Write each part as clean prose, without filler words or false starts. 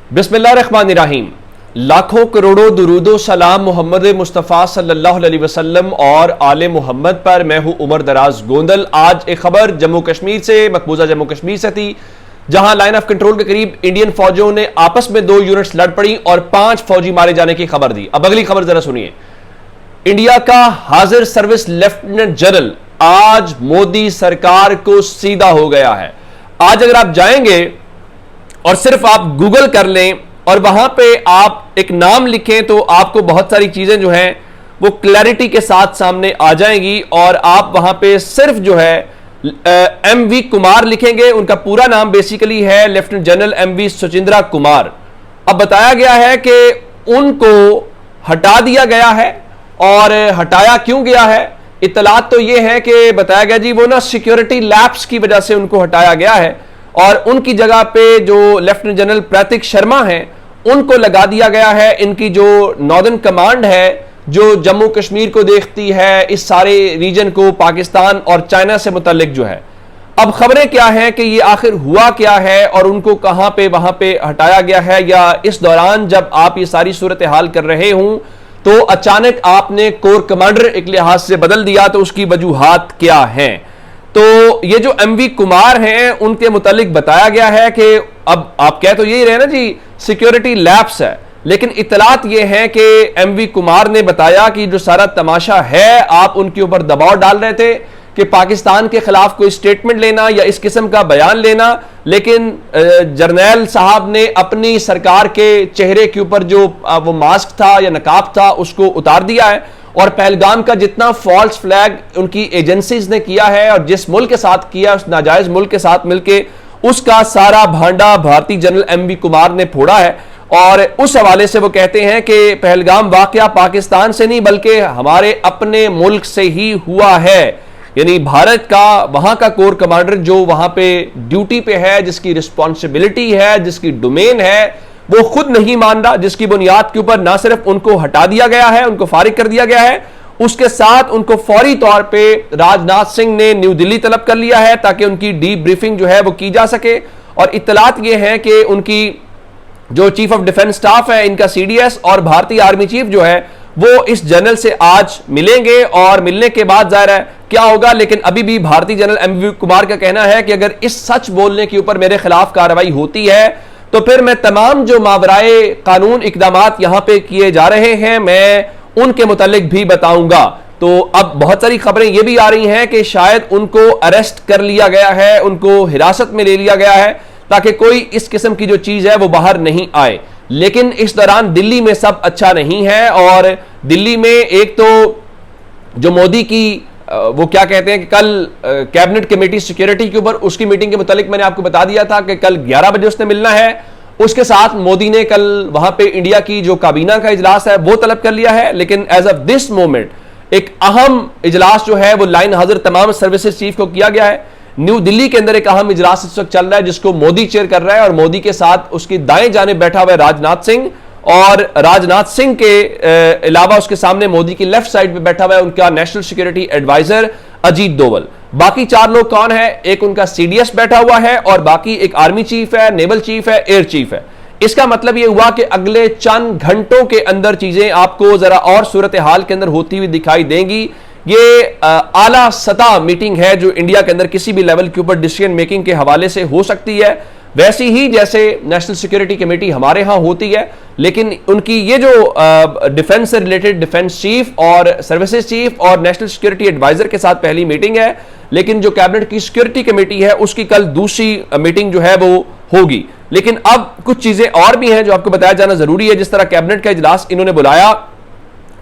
बिस्मिल्लाहिर्रहमानिर्रहीम। लाखों करोड़ों दुरूदो सलाम मोहम्मद मुस्तफ़ा सल्लल्लाहु अलैहि वसल्लम और आले मोहम्मद पर। मैं हूं उमर दराज गोंदल। आज एक खबर जम्मू कश्मीर से, मकबूजा जम्मू कश्मीर से थी, जहां लाइन ऑफ कंट्रोल के करीब इंडियन फौजियों ने आपस में 2 यूनिट्स लड़ पड़ी और 5 फौजी मारे जाने की खबर दी। अब अगली खबर जरा सुनिए। इंडिया का हाजिर सर्विस लेफ्टिनेंट जनरल आज मोदी सरकार को सीधा हो गया है। आज अगर आप जाएंगे और सिर्फ आप गूगल कर लें और वहां पे आप एक नाम लिखें तो आपको बहुत सारी चीजें जो हैं वो क्लैरिटी के साथ सामने आ जाएंगी। और आप वहां पे सिर्फ जो है एमवी कुमार लिखेंगे। उनका पूरा नाम बेसिकली है लेफ्टिनेंट जनरल एमवी सुचिंद्रा कुमार। अब बताया गया है कि उनको हटा दिया गया है। और हटाया क्यों गया है, इत्तलात तो यह है कि बताया गया जी वो ना सिक्योरिटी लैप्स की वजह से उनको हटाया गया है और उनकी जगह पे जो लेफ्टिनेंट जनरल प्रतीक शर्मा हैं उनको लगा दिया गया है। इनकी जो नॉर्दर्न कमांड है, जो जम्मू कश्मीर को देखती है, इस सारे रीजन को, पाकिस्तान और चाइना से मुतल्लिक जो है। अब खबरें क्या हैं कि ये आखिर हुआ क्या है और उनको कहां पे वहां पे हटाया गया है, या इस दौरान जब आप ये सारी सूरत हाल कर रहे हूं तो अचानक आपने कोर कमांडर एक लिहाज से बदल दिया, तो उसकी वजूहात क्या हैं। तो ये जो एमवी कुमार हैं उनके मुतालिक बताया गया है कि अब आप कह तो यही रहे ना जी सिक्योरिटी लैप्स है, लेकिन इतलात ये है कि एमवी कुमार ने बताया कि जो सारा तमाशा है आप उनके ऊपर दबाव डाल रहे थे कि पाकिस्तान के खिलाफ कोई स्टेटमेंट लेना या इस किस्म का बयान लेना, लेकिन जर्नैल साहब ने अपनी सरकार के चेहरे के ऊपर जो वो मास्क था या नकाब था उसको उतार दिया है। और पहलगाम का जितना फॉल्स फ्लैग उनकी एजेंसीज ने किया है और जिस मुल्क के साथ किया, उस नाजायज मुल्क के साथ मिलके, उसका सारा भांडा भारतीय जनरल एमवी कुमार ने फोड़ा है। और उस हवाले से वो कहते हैं कि पहलगाम वाकया पाकिस्तान से नहीं बल्कि हमारे अपने मुल्क से ही हुआ है। यानी भारत का वहां का कोर कमांडर जो वहां पे ड्यूटी पे है, जिसकी रिस्पॉन्सिबिलिटी है, जिसकी डोमेन है, वो खुद नहीं मान रहा, जिसकी बुनियाद के ऊपर ना सिर्फ उनको हटा दिया गया है, उनको फारिग कर दिया गया है, उसके साथ उनको फौरी तौर पे राजनाथ सिंह ने न्यू दिल्ली तलब कर लिया है ताकि उनकी डीप ब्रीफिंग जो है वो की जा सके। और इत्तलात ये है कि उनकी जो चीफ ऑफ डिफेंस स्टाफ है, इनका सीडीएस और भारतीय आर्मी चीफ जो है वो इस जनरल से आज मिलेंगे और मिलने के बाद जाहिर है क्या होगा। लेकिन अभी भी भारतीय जनरल एमवी कुमार का कहना है कि अगर इस सच बोलने के ऊपर मेरे खिलाफ कार्रवाई होती है तो फिर मैं तमाम जो मावराए कानून इकदामात यहां पे किए जा रहे हैं मैं उनके मुतालिक भी बताऊंगा। तो अब बहुत सारी खबरें यह भी आ रही हैं कि शायद उनको अरेस्ट कर लिया गया है, उनको हिरासत में ले लिया गया है ताकि कोई इस किस्म की जो चीज है वो बाहर नहीं आए। लेकिन इस दौरान दिल्ली में सब अच्छा नहीं है। और दिल्ली में एक तो जो मोदी की वो क्या कहते हैं कि कल कैबिनेट कमेटी सिक्योरिटी के ऊपर उसकी मीटिंग के मुतालिक मैंने आपको बता दिया था कि कल 11 बजे उसने मिलना है। उसके साथ मोदी ने कल वहां पे इंडिया की जो काबीना का इजलास है वो तलब कर लिया है। लेकिन एज ऑफ दिस मोमेंट एक अहम इजलास जो है वो लाइन हाजिर तमाम सर्विसेज चीफ को किया गया है। न्यू दिल्ली के अंदर एक अहम इजलास इस वक्त चल रहा है जिसको मोदी चेयर कर रहा है और मोदी के साथ उसकी दाएं जानिब बैठा हुआ है राजनाथ सिंह, और राजनाथ सिंह के अलावा उसके सामने मोदी की लेफ्ट साइड पे बैठा हुआ है उनका national security advisor Ajit Doval. बाकी 4 लोग कौन है, एक उनका सीडीएस बैठा हुआ है और बाकी एक आर्मी चीफ है, नेवल चीफ है, एयर चीफ है। इसका मतलब यह हुआ कि अगले चंद घंटों के अंदर चीजें आपको जरा और सूरत हाल के अंदर होती हुई दिखाई देंगी। ये आला सतह मीटिंग है जो इंडिया के अंदर किसी भी लेवल के ऊपर डिसीजन मेकिंग के हवाले से हो सकती है, वैसी ही जैसे नेशनल सिक्योरिटी कमेटी हमारे यहां होती है। लेकिन उनकी ये जो डिफेंस से रिलेटेड डिफेंस चीफ और सर्विसेज चीफ और नेशनल सिक्योरिटी एडवाइजर के साथ पहली मीटिंग है, लेकिन जो कैबिनेट की सिक्योरिटी कमेटी है उसकी कल दूसरी मीटिंग जो है वो होगी। लेकिन अब कुछ चीजें और भी हैं जो आपको बताया जाना जरूरी है। जिस तरह कैबिनेट का इजलास इन्होंने बुलाया,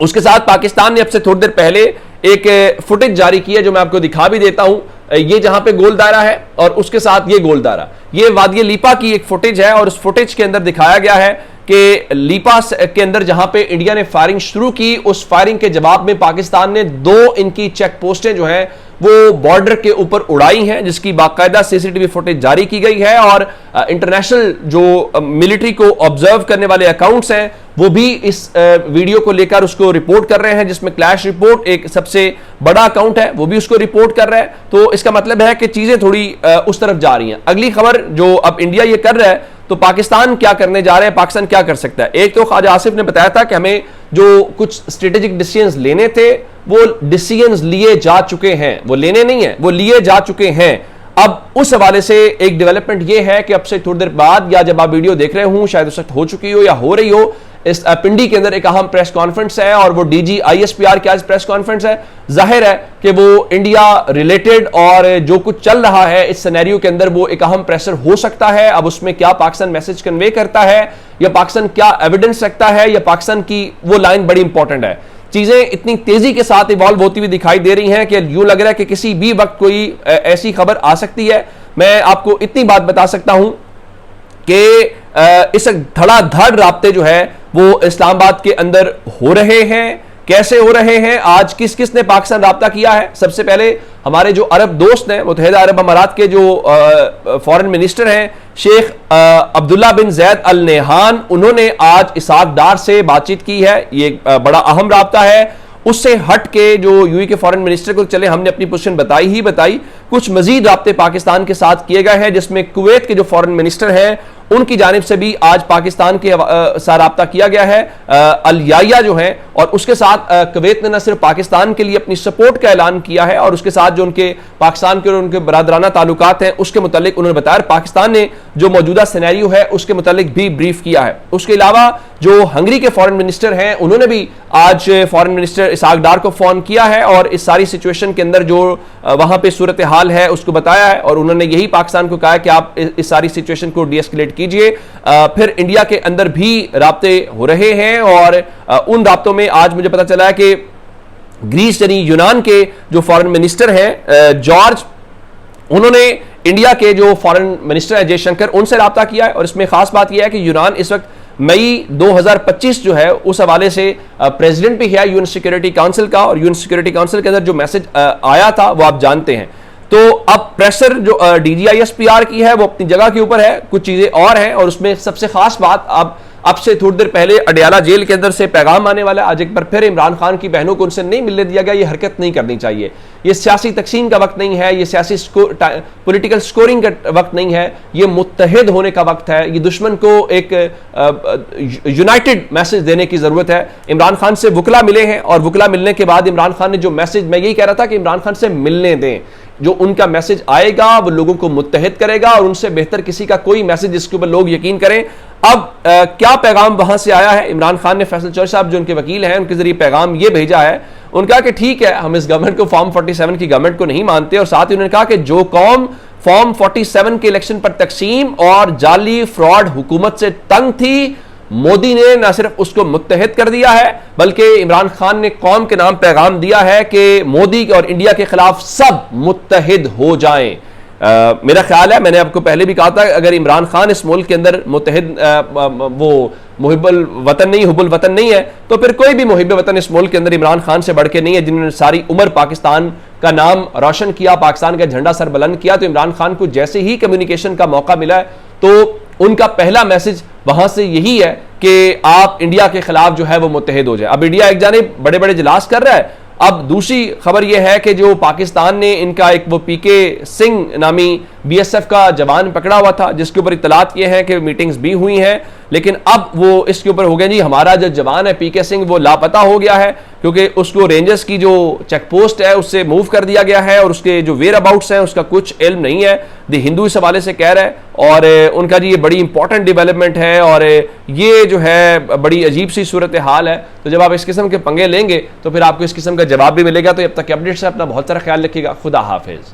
उसके साथ पाकिस्तान ने अब से थोड़ी देर पहले एक फुटेज जारी की है जो मैं आपको दिखा भी देता हूं। ये जहां पे गोल दायरा है और उसके साथ ये गोल दायरा, ये वादी लीपा की एक फुटेज है और उस फुटेज के अंदर दिखाया गया है कि लीपा के अंदर जहां पे इंडिया ने फायरिंग शुरू की, उस फायरिंग के जवाब में पाकिस्तान ने 2 इनकी चेक पोस्टें जो हैं वो बॉर्डर के ऊपर उड़ाई हैं, जिसकी बाकायदा सीसीटीवी फुटेज जारी की गई है। और इंटरनेशनल जो मिलिट्री को ऑब्जर्व करने वाले अकाउंट्स हैं वो भी इस वीडियो को लेकर उसको रिपोर्ट कर रहे हैं, जिसमें क्लैश रिपोर्ट एक सबसे बड़ा अकाउंट है वो भी उसको रिपोर्ट कर रहा है। तो इसका मतलब है कि चीजें थोड़ी उस तरफ जा रही हैं। अगली खबर जो अब इंडिया ये कर रहा है तो पाकिस्तान क्या करने जा रहे हैं, पाकिस्तान क्या कर सकता है। एक तो ख्वाजा आसिफ ने बताया था कि हमें जो कुछ स्ट्रेटेजिक डिसीजंस लेने थे वो डिसीजंस लिए जा चुके हैं, वो लेने नहीं है, वो लिए जा चुके हैं। अब उस हवाले से एक डेवलपमेंट ये है कि अब से थोड़ी देर बाद या जब आप वीडियो देख रहे हो, शायद उस वक्त हो चुकी हो या हो रही हो, इस पिंडी के अंदर एक अहम प्रेस कॉन्फ्रेंस है और वो डीजी आईएसपीआर की आज प्रेस कॉन्फ्रेंस है। जाहिर है कि वो इंडिया रिलेटेड और जो कुछ चल रहा है इस सिनेरियो के अंदर वो एक अहम प्रेशर हो सकता है। अब उसमें क्या पाकिस्तान मैसेज कन्वे करता है या पाकिस्तान क्या एविडेंस रखता है या पाकिस्तान की वो लाइन बड़ी इंपॉर्टेंट है। चीजें इतनी तेजी के साथ इवॉल्व होती हुई दिखाई दे रही हैं कि यूं लग रहा है कि किसी भी वक्त कोई ऐसी खबर आ सकती है। मैं आपको इतनी बात बता सकता हूं कि इस धड़ाधड़ राब्ते जो है वो इस्लामाबाद के अंदर हो रहे हैं। कैसे हो रहे हैं, आज किस किस ने पाकिस्तान राब्ता किया है। सबसे पहले हमारे जो अरब दोस्त हैं, मुत्तहिदा अरब अमारात के जो फॉरेन मिनिस्टर हैं शेख अब्दुल्ला बिन जैद अल नेहान, उन्होंने आज इसाक डार से बातचीत की है। ये बड़ा अहम राब्ता है। उससे हट के जो यूएई के फॉरेन मिनिस्टर को चले हमने अपनी पोजीशन बताई ही बताई, कुछ मजीद राब्ते पाकिस्तान के साथ किए गए हैं जिसमें कुवैत के जो फॉरेन मिनिस्टर हैं उनकी जानिब से भी आज पाकिस्तान के साथ राब्ता किया गया है। अल याया जो है, और उसके साथ कुवैत ने न सिर्फ पाकिस्तान के लिए अपनी सपोर्ट का ऐलान किया है और उसके साथ जो उनके पाकिस्तान के और उनके बरादराना ताल्लुकात हैं उसके मुतालिक उन्होंने बताया, पाकिस्तान ने जो मौजूदा सिनेरियो है उसके मुतालिक भी ब्रीफ किया है। उसके अलावा जो हंगरी के फॉरेन मिनिस्टर हैं उन्होंने भी आज फॉरेन मिनिस्टर इसाक डार को फोन किया है और इस सारी सिचुएशन के अंदर जो वहां पे सूरत हाल है उसको बताया है और उन्होंने यही पाकिस्तान को कहा है कि आप इस सारी सिचुएशन को डीएस्केलेट कीजिए। फिर इंडिया के अंदर भी राब्ते हो रहे हैं और उन राब्तों में आज मुझे पता चला है कि ग्रीस यानी यूनान के जो फॉरेन मिनिस्टर हैं जॉर्ज, उन्होंने इंडिया के जो फॉरेन मिनिस्टर हैं जयशंकर, उनसे राब्ता किया है। और इसमें खास बात यह है कि यूनान इस वक्त मई 2025 जो है उस हवाले से प्रेसिडेंट भी है यूएन सिक्योरिटी काउंसिल का, और यूएन सिक्योरिटी काउंसिल के अंदर जो मैसेज आया था वो आप जानते हैं। तो अब प्रेशर जो डीजीआईएसपीआर की है वो अपनी जगह के ऊपर है, कुछ चीजें और हैं और उसमें सबसे खास बात अब से थोड़ी देर पहले अडयाला जेल के अंदर से पैगाम आने वाला है। आज एक बार फिर इमरान खान की बहनों को उनसे नहीं मिलने दिया गया। ये हरकत नहीं करनी चाहिए। ये सियासी तकसीम का वक्त नहीं है, ये सियासी पॉलिटिकल स्कोरिंग का वक्त नहीं है, ये मुत्तहिद होने का वक्त है। ये दुश्मन को एक यूनाइटेड मैसेज देने की जरूरत है। इमरान खान से वकला मिले हैं और वकला मिलने के बाद इमरान खान ने जो मैसेज, मैं यही कह रहा था कि इमरान खान से मिलने दें, जो उनका मैसेज आएगा वो लोगों को मुत्तहिद करेगा और उनसे बेहतर किसी का कोई मैसेज जिसके ऊपर लोग यकीन करें। अब क्या पैगाम वहां से आया है, इमरान खान ने फैसल चौधरी साहब जो उनके वकील हैं उनके जरिए पैगाम ये भेजा है। उनका कि ठीक है हम इस गवर्नमेंट को फॉर्म 47 की गवर्नमेंट को नहीं मानते, और साथ ही उन्होंने कहा कि जो कौम फॉर्म 47 के इलेक्शन पर तकसीम और जाली फ्रॉड हुकूमत से तंग थी, मोदी ने न सिर्फ उसको मुत्तहिद कर दिया है बल्कि इमरान खान ने कौम के नाम पैगाम दिया है कि मोदी और इंडिया के खिलाफ सब मुत्तहिद हो जाएं। मेरा ख्याल है, मैंने आपको पहले भी कहा था, अगर इमरान खान इस मुल्क के अंदर मुत्तहिद वो मुहिब्बुल वतन नहीं, हुब्बुल वतन नहीं है, तो फिर कोई भी मुहिब्ब वतन इस मुल्क के अंदर इमरान खान से बढ़ के नहीं है, जिन्होंने सारी उम्र पाकिस्तान का नाम रोशन किया, पाकिस्तान का झंडा सर बुलंद किया। तो इमरान खान को जैसे ही कम्युनिकेशन का मौका मिला है तो उनका पहला मैसेज वहां से यही है कि आप इंडिया के खिलाफ जो है वो मुत्तहिद हो जाए। अब इंडिया एक जानिब बड़े बड़े इजलास कर रहा है। अब दूसरी खबर यह है कि जो पाकिस्तान ने इनका एक वो पीके सिंह नामी बीएसएफ का जवान पकड़ा हुआ था, जिसके ऊपर इतलात ये हैं कि मीटिंग्स भी हुई हैं, लेकिन अब वो इसके ऊपर हो गया जी हमारा जो जवान है पीके सिंह वो लापता हो गया है, क्योंकि उसको रेंजर्स की जो चेक पोस्ट है उससे मूव कर दिया गया है और उसके जो वेयर अबाउट्स हैं उसका कुछ इल्म नहीं है। द हिंदू इस हवाले से कह रहा है और उनका जी ये बड़ी इंपॉर्टेंट डेवलपमेंट है और ये जो है बड़ी अजीब सी सूरत हाल है। तो जब आप इस किस्म के पंगे लेंगे तो फिर आपको इस किस्म का जवाब भी मिलेगा। तो अब तक के अपडेट से अपना बहुत सारा ख्याल रखिएगा। खुदा हाफिज।